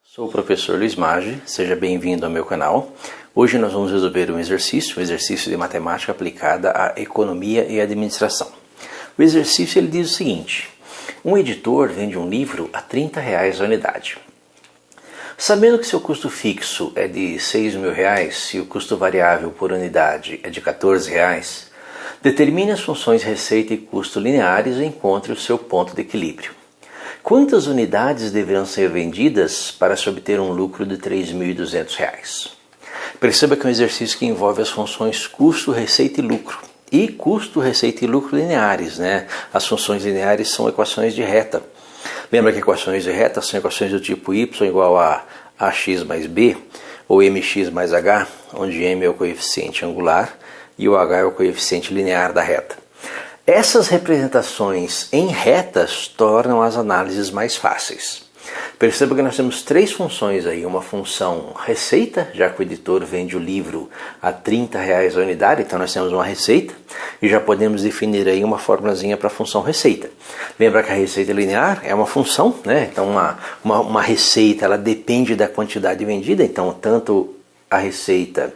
Sou o professor Luiz Maggi, seja bem-vindo ao meu canal. Hoje nós vamos resolver um exercício de matemática aplicada à economia e administração. O exercício ele diz o seguinte: um editor vende um livro a R$30 a unidade. Sabendo que seu custo fixo é de R$6.000 e o custo variável por unidade é de R$14, determine as funções receita e custo lineares e encontre o seu ponto de equilíbrio. Quantas unidades deverão ser vendidas para se obter um lucro de R$3.200? Perceba que é um exercício que envolve as funções custo, receita e lucro. E custo, receita e lucro lineares, né? As funções lineares são equações de reta. Lembra que equações de reta são equações do tipo y igual a ax mais b, ou mx mais h, onde m é o coeficiente angular e o h é o coeficiente linear da reta. Essas representações em retas tornam as análises mais fáceis. Perceba que nós temos três funções aí, uma função receita, já que o editor vende o livro a R$30 a unidade, então nós temos uma receita, e já podemos definir aí uma formulazinha para a função receita. Lembra que a receita linear é uma função, né? Então uma receita ela depende da quantidade vendida, então tanto a receita,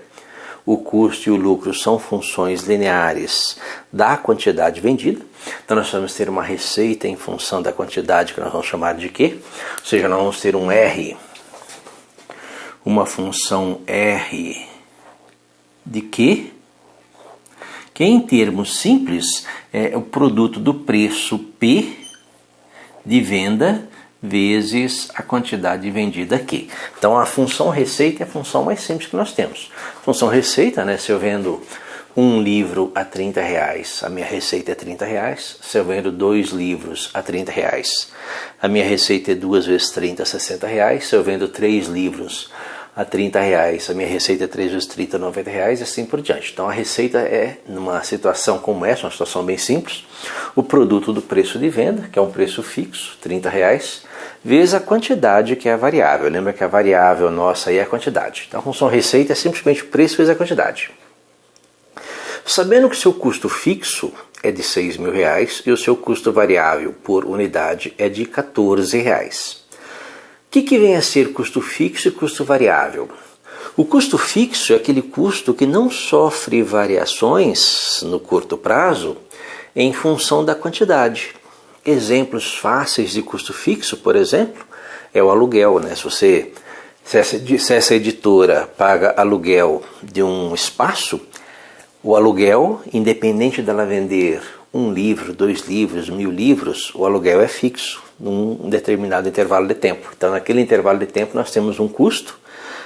o custo e o lucro são funções lineares da quantidade vendida. Então nós vamos ter uma receita em função da quantidade que nós vamos chamar de Q. Ou seja, nós vamos ter um R, uma função R de Q, que em termos simples é o produto do preço P de venda vezes a quantidade vendida aqui. Então a função receita é a função mais simples que nós temos. Função receita, né? Se eu vendo um livro a R$30, a minha receita é R$30. Se eu vendo 2 livros a R$30, a minha receita é 2 vezes 30, R$60. Se eu vendo 3 livros a R$30, a minha receita é 3 vezes 30, R$90 e assim por diante. Então a receita é, numa situação como essa, uma situação bem simples, o produto do preço de venda, que é um preço fixo, R$30, vezes a quantidade, que é a variável. Lembra que a variável nossa aí é a quantidade. Então a função receita é simplesmente o preço vezes a quantidade. Sabendo que seu custo fixo é de R$6.000 e o seu custo variável por unidade é de R$14. O que vem a ser custo fixo e custo variável? O custo fixo é aquele custo que não sofre variações no curto prazo em função da quantidade. Exemplos fáceis de custo fixo, por exemplo, é o aluguel, né? Se essa editora paga aluguel de um espaço, o aluguel, independente dela vender 1 livro, 2 livros, 1.000 livros, o aluguel é fixo num determinado intervalo de tempo. Então, naquele intervalo de tempo, nós temos um custo,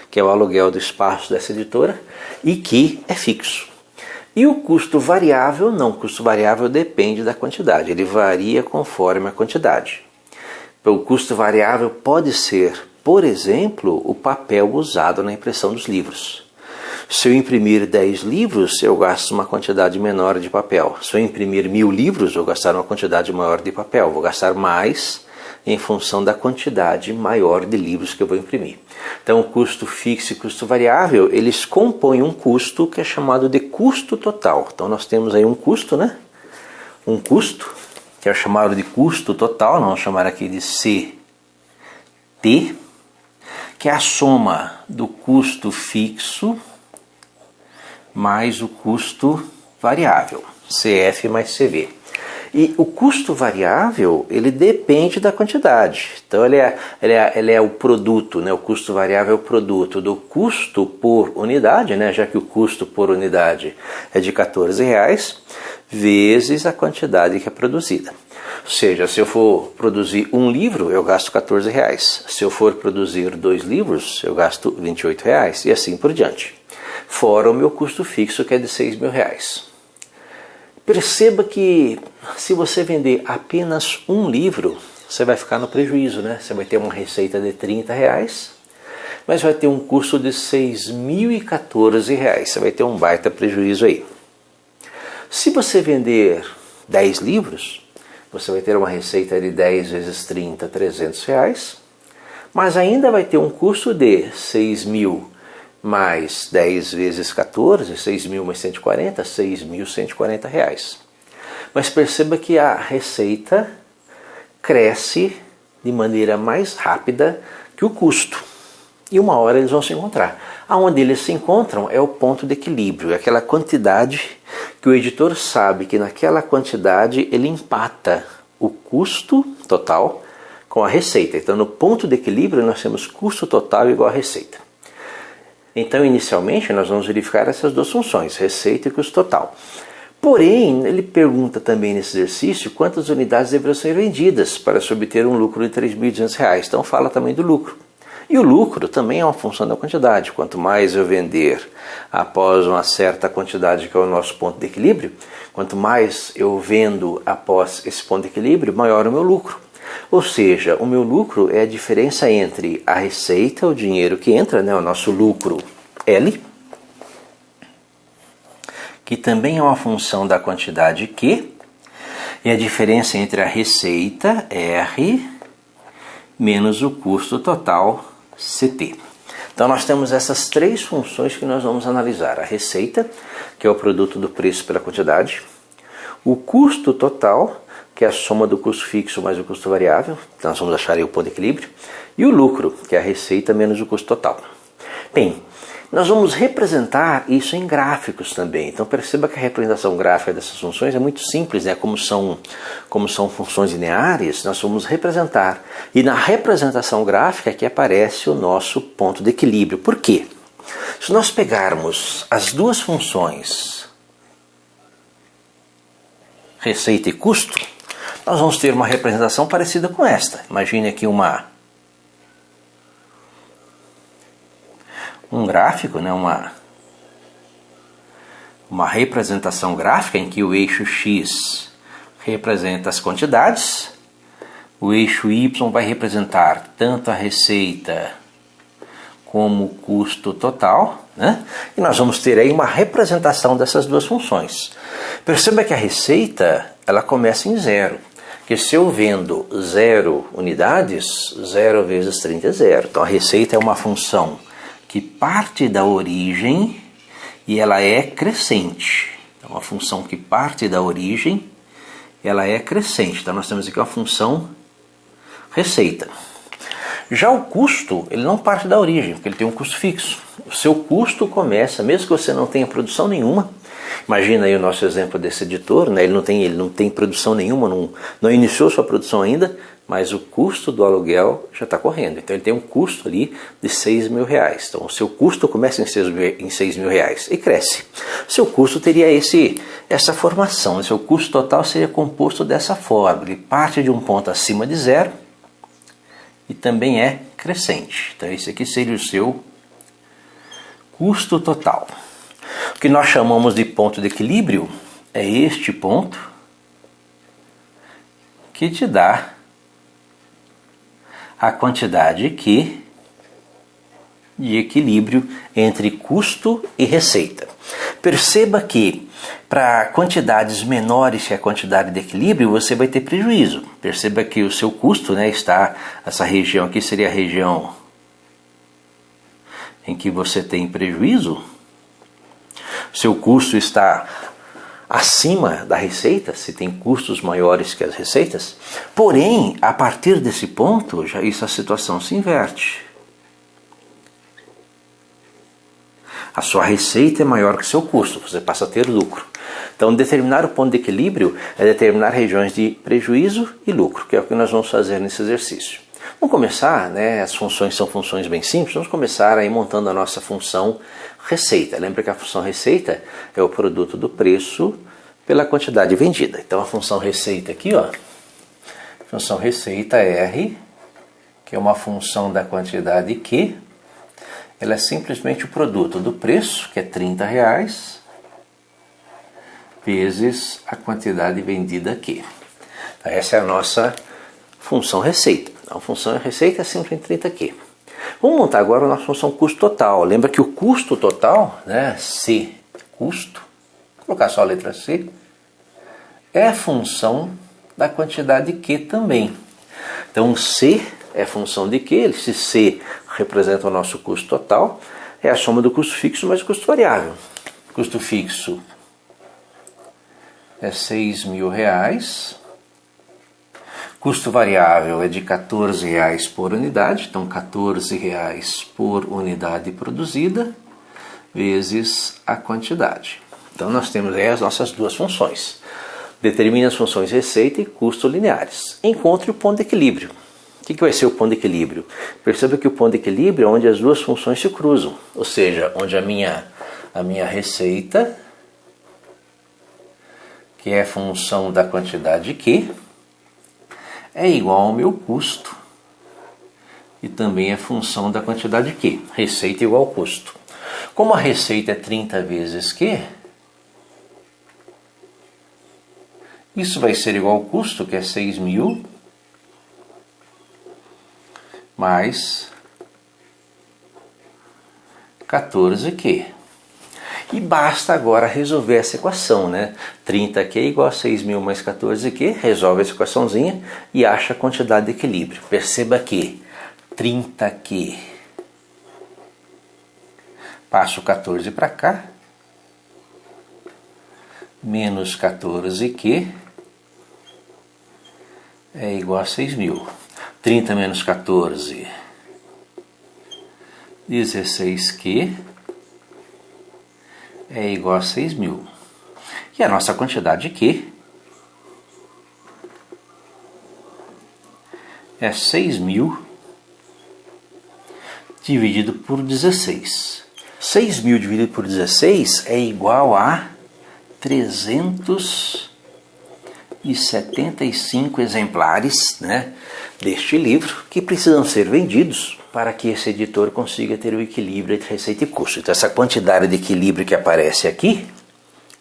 que é o aluguel do espaço dessa editora, e que é fixo. E o custo variável, não, o custo variável depende da quantidade, ele varia conforme a quantidade. O custo variável pode ser, por exemplo, o papel usado na impressão dos livros. Se eu imprimir 10 livros, eu gasto uma quantidade menor de papel. Se eu imprimir 1.000 livros, eu vou gastar uma quantidade maior de papel. Vou gastar mais em função da quantidade maior de livros que eu vou imprimir. Então, o custo fixo e custo variável, eles compõem um custo que é chamado de custo total. Então, nós temos aí um custo, né? Um custo, que é chamado de custo total, nós vamos chamar aqui de CT, que é a soma do custo fixo mais o custo variável, CF mais CV. E o custo variável, ele depende da quantidade. Então, ele é o produto, né? O custo variável é o produto do custo por unidade, né? Já que o custo por unidade é de R$14, vezes a quantidade que é produzida. Ou seja, se eu for produzir 1 livro, eu gasto R$14. Se eu for produzir 2 livros, eu gasto R$28, e assim por diante. Fora o meu custo fixo, que é de R$6.000. Perceba que se você vender apenas 1 livro, você vai ficar no prejuízo, né? Você vai ter uma receita de R$30, mas vai ter um custo de R$6.014. Você vai ter um baita prejuízo aí. Se você vender 10 livros, você vai ter uma receita de 10 vezes 30, R$300, mas ainda vai ter um custo de 6.000 mais 10 vezes 14, 6.000 mais 140, R$6.140. Mas perceba que a receita cresce de maneira mais rápida que o custo. E uma hora eles vão se encontrar. Aonde eles se encontram é o ponto de equilíbrio, é aquela quantidade que o editor sabe que naquela quantidade ele empata o custo total com a receita. Então no ponto de equilíbrio nós temos custo total igual a receita. Então inicialmente nós vamos verificar essas duas funções, receita e custo total. Porém, ele pergunta também nesse exercício quantas unidades deverão ser vendidas para se obter um lucro de R$ 3.200. Então fala também do lucro. E o lucro também é uma função da quantidade. Quanto mais eu vender após uma certa quantidade, que é o nosso ponto de equilíbrio, quanto mais eu vendo após esse ponto de equilíbrio, maior o meu lucro. Ou seja, o meu lucro é a diferença entre a receita, o dinheiro que entra, né, o nosso lucro L, que também é uma função da quantidade Q, e a diferença entre a receita, R, menos o custo total, CT. Então nós temos essas três funções que nós vamos analisar. A receita, que é o produto do preço pela quantidade, o custo total, que é a soma do custo fixo mais o custo variável, então nós vamos achar aí o ponto de equilíbrio, e o lucro, que é a receita menos o custo total. Bem, nós vamos representar isso em gráficos também. Então perceba que a representação gráfica dessas funções é muito simples, né? Como são funções lineares, nós vamos representar. E na representação gráfica é que aparece o nosso ponto de equilíbrio. Por quê? Se nós pegarmos as duas funções, receita e custo, nós vamos ter uma representação parecida com esta. Imagine aqui um gráfico, né? uma representação gráfica em que o eixo X representa as quantidades, o eixo Y vai representar tanto a receita como o custo total, né? E nós vamos ter aí uma representação dessas duas funções. Perceba que a receita ela começa em zero, que se eu vendo 0 unidades, 0 vezes 30 é zero. Então a receita é uma função que parte da origem e ela é crescente. Então, uma função que parte da origem, ela é crescente. Então, nós temos aqui uma função receita. Já o custo, ele não parte da origem, porque ele tem um custo fixo. O seu custo começa, mesmo que você não tenha produção nenhuma. Imagina aí o nosso exemplo desse editor, né? Ele não tem produção nenhuma, não iniciou sua produção ainda, mas o custo do aluguel já está correndo. Então ele tem um custo ali de R$6.000. Então o seu custo começa em R$6.000 e cresce. O seu custo teria essa formação. O seu custo total seria composto dessa forma. Ele parte de um ponto acima de zero e também é crescente. Então esse aqui seria o seu custo total. O que nós chamamos de ponto de equilíbrio é este ponto que te dá a quantidade Q de equilíbrio entre custo e receita. Perceba que para quantidades menores que a quantidade de equilíbrio você vai ter prejuízo. Perceba que o seu custo, né, está, essa região aqui seria a região em que você tem prejuízo. Seu custo está acima da receita, se tem custos maiores que as receitas. Porém, a partir desse ponto, a situação se inverte. A sua receita é maior que o seu custo, você passa a ter lucro. Então, determinar o ponto de equilíbrio é determinar regiões de prejuízo e lucro, que é o que nós vamos fazer nesse exercício. Vamos começar, né? As funções são funções bem simples, vamos começar aí montando a nossa função receita. Lembra que a função receita é o produto do preço pela quantidade vendida. Então a função receita aqui, ó, função receita R, que é uma função da quantidade Q, ela é simplesmente o produto do preço, que é R$30, vezes a quantidade vendida Q. Então, essa é a nossa função receita. Então, a função receita é simplesmente 30Q. Vamos montar agora a nossa função custo total. Lembra que o custo total, né, C, custo, vou colocar só a letra C, é a função da quantidade Q também. Então C é função de Q, se C representa o nosso custo total, é a soma do custo fixo mais o custo variável. Custo fixo é R$6.000. Custo variável é de R$14 por unidade, então R$14 por unidade produzida, vezes a quantidade. Então nós temos aí as nossas duas funções. Determine as funções receita e custo lineares. Encontre o ponto de equilíbrio. O que vai ser o ponto de equilíbrio? Perceba que o ponto de equilíbrio é onde as duas funções se cruzam, ou seja, onde a minha receita, que é função da quantidade Q, é igual ao meu custo, e também é função da quantidade Q. Receita igual ao custo. Como a receita é 30 vezes Q, isso vai ser igual ao custo, que é 6.000, mais 14Q. E basta agora resolver essa equação, né? 30Q igual a 6.000 mais 14Q, resolve essa equaçãozinha e acha a quantidade de equilíbrio. Perceba que 30Q, passo 14 para cá, menos 14Q é igual a 6.000. 30 menos 14, 16Q é igual a 6.000. E a nossa quantidade Q é 6.000 dividido por 16. 6.000 dividido por 16 é igual a 375 exemplares, né, deste livro que precisam ser vendidos para que esse editor consiga ter o equilíbrio entre receita e custo. Então essa quantidade de equilíbrio que aparece aqui,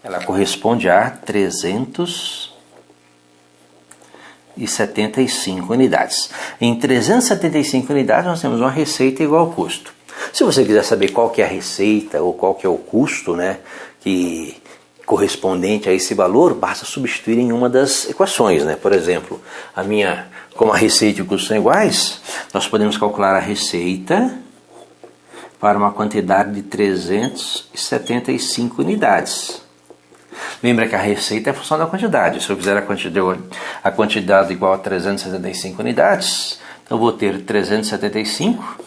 ela corresponde a 375 unidades. Em 375 unidades nós temos uma receita igual ao custo. Se você quiser saber qual que é a receita ou qual que é o custo, né, que correspondente a esse valor, basta substituir em uma das equações, né? Por exemplo, como a receita e o custo são iguais, nós podemos calcular a receita para uma quantidade de 375 unidades. Lembra que a receita é a função da quantidade. Se eu fizer a quantidade igual a 375 unidades, então eu vou ter 375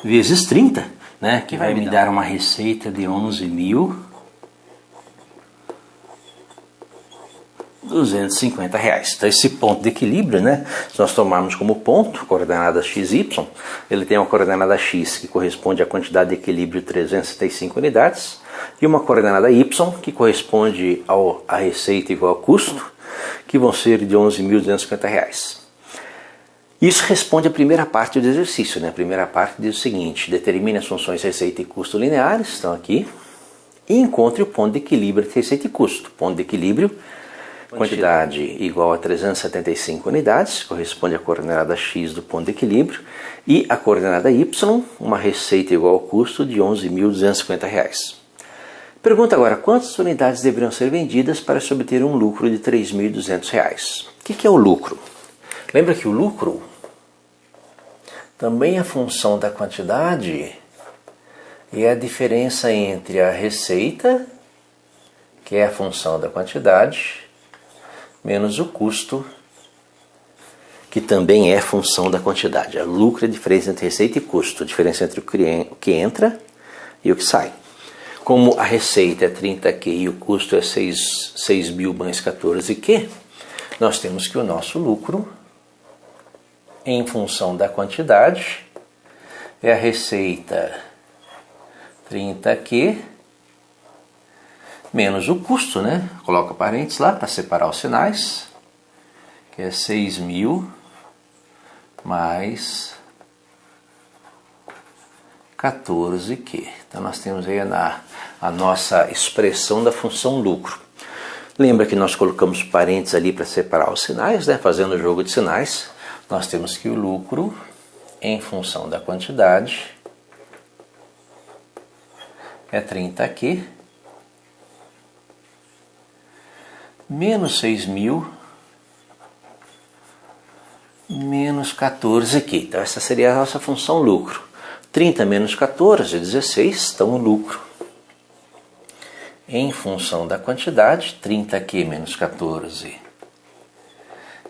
vezes 30, né, que vai me dar uma receita de 11.250 reais. Então esse ponto de equilíbrio, né, se nós tomarmos como ponto, coordenada XY, ele tem uma coordenada X que corresponde à quantidade de equilíbrio 375 unidades e uma coordenada Y que corresponde à receita igual ao custo, que vão ser de 11.250 reais. Isso responde à primeira parte do exercício, né? A primeira parte diz o seguinte: determine as funções receita e custo lineares, estão aqui, e encontre o ponto de equilíbrio entre receita e custo. Ponto de equilíbrio, quantidade igual a 375 unidades, corresponde à coordenada X do ponto de equilíbrio, e a coordenada Y, uma receita igual ao custo de 11.250 reais. Pergunta agora, quantas unidades deveriam ser vendidas para se obter um lucro de 3.200 reais? O que é o lucro? Lembra que o lucro também é função da quantidade e é a diferença entre a receita, que é a função da quantidade, menos o custo, que também é função da quantidade. O lucro é a diferença entre receita e custo, a diferença entre o que entra e o que sai. Como a receita é 30Q e o custo é 6.000 mais 14Q, nós temos que o nosso lucro, em função da quantidade, é a receita 30Q menos o custo, né? Coloca parênteses lá para separar os sinais, que é 6.000 mais 14Q. Então nós temos aí a nossa expressão da função lucro. Lembra que nós colocamos parênteses ali para separar os sinais, né? Fazendo o jogo de sinais. Nós temos que o lucro, em função da quantidade, é 30Q menos 6.000 menos 14Q. Então essa seria a nossa função lucro. 30 menos 14, 16, então o lucro em função da quantidade, 30Q menos 14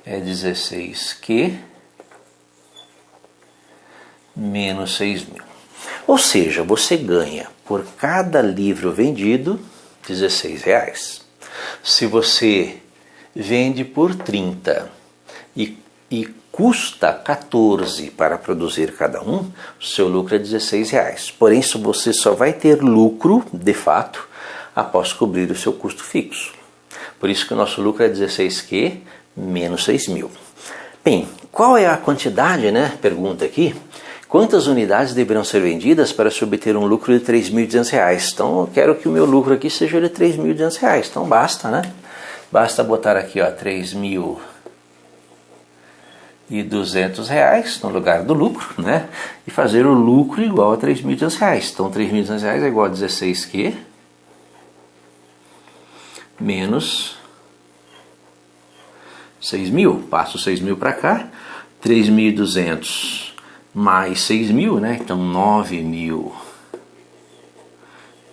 é 16Q menos 6.000. Ou seja, você ganha por cada livro vendido R$16. Se você vende por 30 e custa 14 para produzir cada um, o seu lucro é R$16. Porém, você só vai ter lucro, de fato, após cobrir o seu custo fixo. Por isso que o nosso lucro é 16Q menos 6.000. Bem, qual é a quantidade, né? Pergunta aqui. Quantas unidades deverão ser vendidas para se obter um lucro de R$3.200? Então, eu quero que o meu lucro aqui seja de R$3.200. Então, basta, né? Basta botar aqui, ó, R$3.200 no lugar do lucro, né? E fazer o lucro igual a R$3.200. Então, R$3.200 é igual a 16Q menos 6.000. Passo 6.000 para cá. 3.200 mais 6.000, né? Então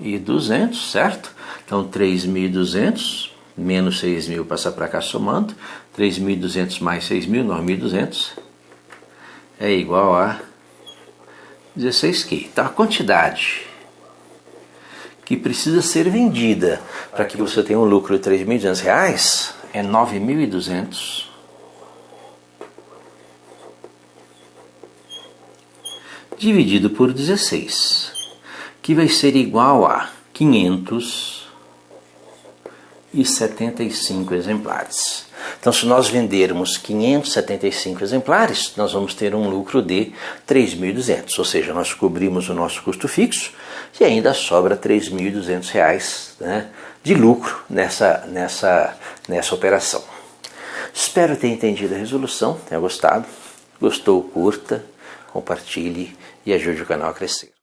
9.200, certo? Então 3.200 menos 6.000 passa para cá somando. 3.200 mais 6.000, 9.200 é igual a 16Q. Então a quantidade que precisa ser vendida para que você tenha um lucro de R$3.200 é 9.200 dividido por 16, que vai ser igual a 575 exemplares. Então, se nós vendermos 575 exemplares, nós vamos ter um lucro de R$3.200, ou seja, nós cobrimos o nosso custo fixo e ainda sobra R$3.200, né, de lucro nessa operação. Espero ter entendido a resolução, tenha gostado. Gostou, curta, compartilhe e ajude o canal a crescer.